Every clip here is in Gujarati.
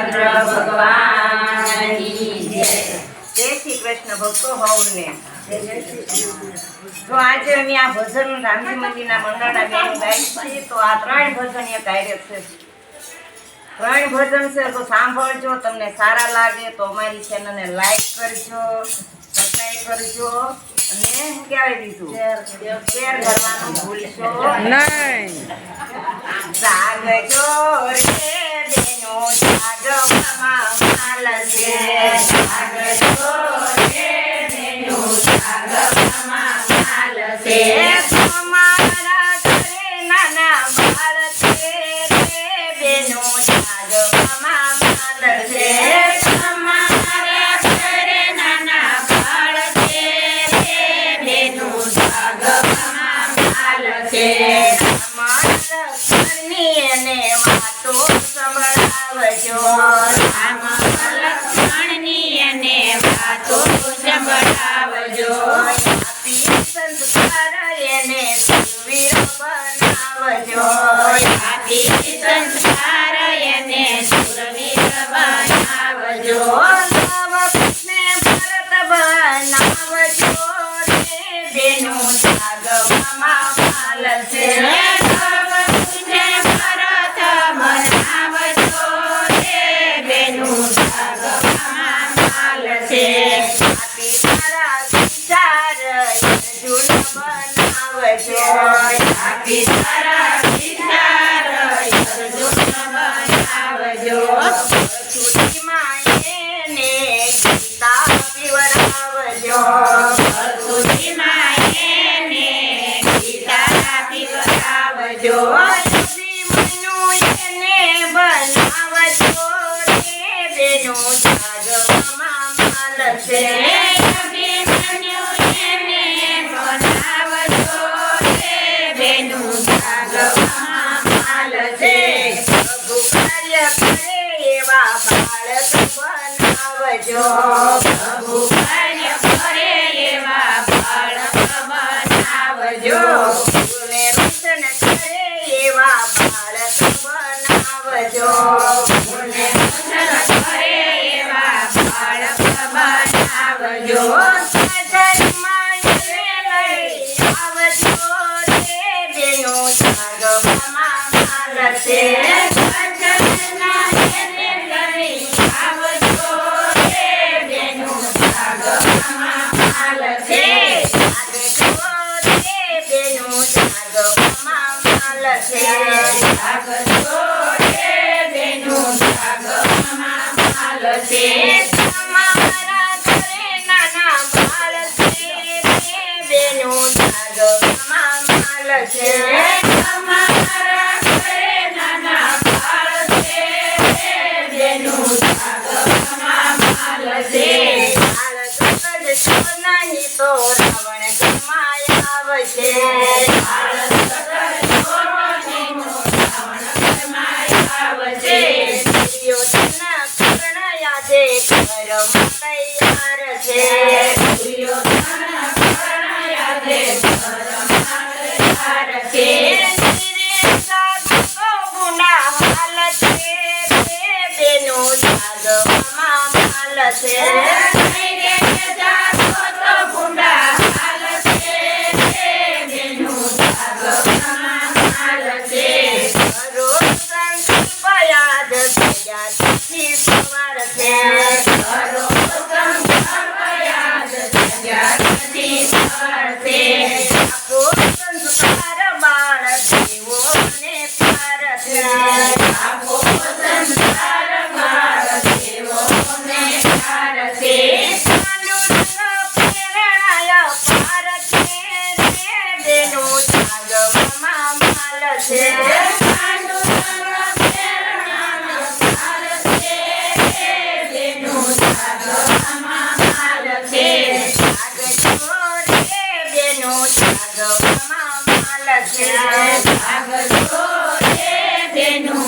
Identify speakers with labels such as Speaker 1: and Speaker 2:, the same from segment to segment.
Speaker 1: રાमचंद्र भगवान की जय।
Speaker 2: जय श्री कृष्ण भक्तो हौने। तो आज अमी आ भजन गांधी मंदिर मंडळ गाई छे। तो आ 3 भजन एक कार्य छे। 3 भजन से तो सांभळजो, तमने सारा लागे तो अमारी चेनल ने लाइक करजो, सब्सक्राइब करजो અને હું કહેવાય બીજું શેર કરવાનું ભૂલશો નહીં। જાગજો રે બેનો જાગવામાં માલ છે, જાગજો રે બેનો જાગવામાં માલ છે। તમારા ઘરે નાના બાળ છે રે બેનો જાગવામાં માલ છે। તમારા ઘરે નાના બાળ છે રે બેનો જાગવામાં માલ છે। તમારા ઘરની એને વાતો સંભળાવજો, રામ લક્ષ્મણની એને વાતો સંભળાવજો। આપી સંસ્કાર એને સુરવીર બનાવજો, આપી સંસ્કાર એને સુરવીર બનાવજો। નવ કૃષ્ણ ભરત બનાવજો રે બેનો જાગવામાં માલ છે। આપી સારા વિચાર અર્જુન બનાવજો। સુધીમાં એને ગીતા પીવડાવજો, સુધીમાં એને ગીતા પીવડાવજો। જીવનું એને બનાવજો રે બેનો જાગવામાં માલ છે। પ્રભુ કાર્ય કરે એવા બાળક બનાવજો, ગુરુને રોશન કરે એવા બાળક બનાવજો, ગુરુને રોશન કરે એવા બાળક બનાવજો। સાધનમાં લઈ આવજો રે બેનો જાગવામાં માલ છે। તમારા ઘરે નાના બાળ છે રે બેનો જાગવામાં માલ છે। તમારા ઘરે નાના બાળ છે રે બેનો જાગવામાં માલ છે। બાળક કરજો નહીં તો રાવણ ઘરમાં આવશે, બાળક કરજો નહીં તો રાવણ ઘરમાં આવશે। કર્મ તૈયાર છે, દુર્યોધન કર્ણ યાદે કર્મ તૈયાર છે। ગુના હાલ છે રે બેનો જાગવામાં માલ છે। જાગજો રે બેનો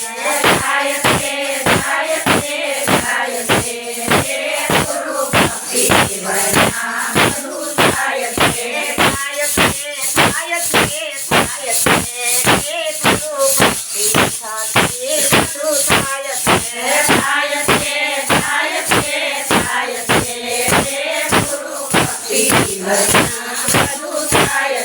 Speaker 1: થાય છે થાય છે થાય છે હે ગુરુ ભક્તિ જીવનમાં બધું થાય છે
Speaker 2: થાય છે થાય છે થાય છે હે ગુરુ ભક્તિ સાથે બધું થાય છે
Speaker 1: થાય છે થાય છે થાય છે હે ગુરુ ભક્તિ જીવનમાં બધું થાય છે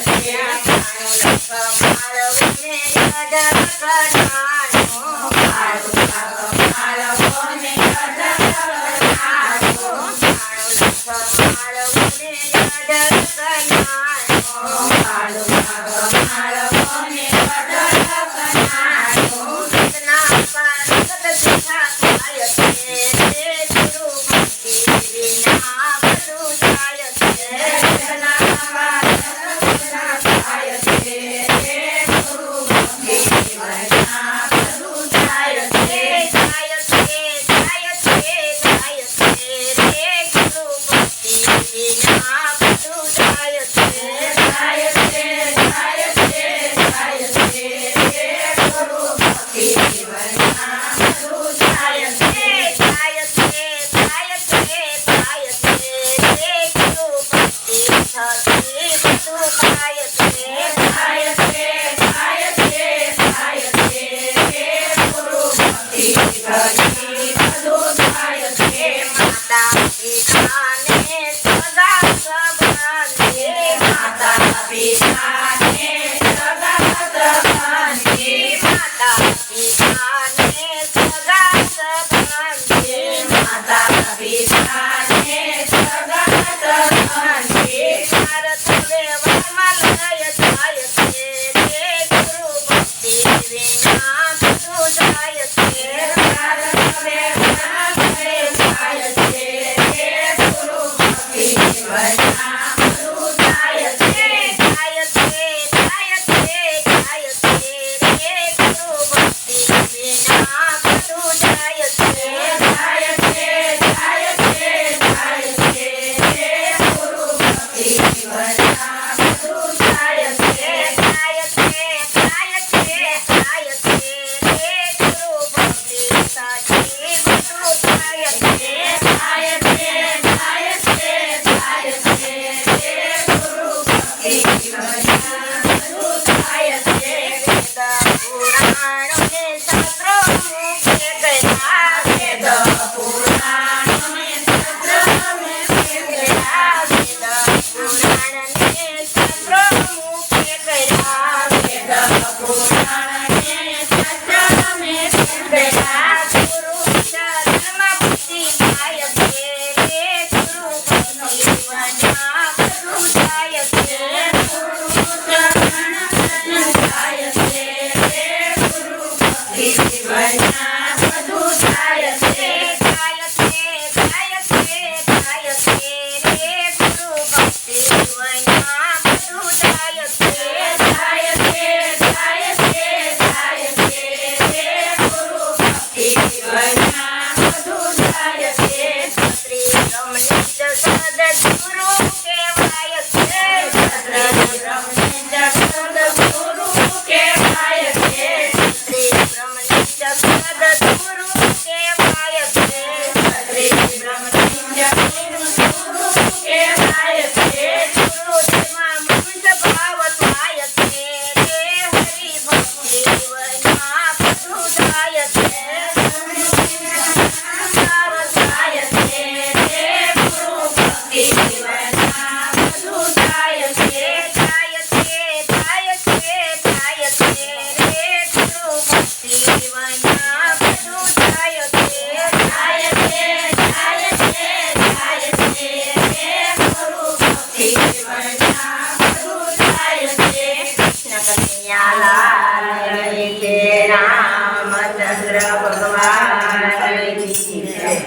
Speaker 2: રામચંદ્ર ભગવાન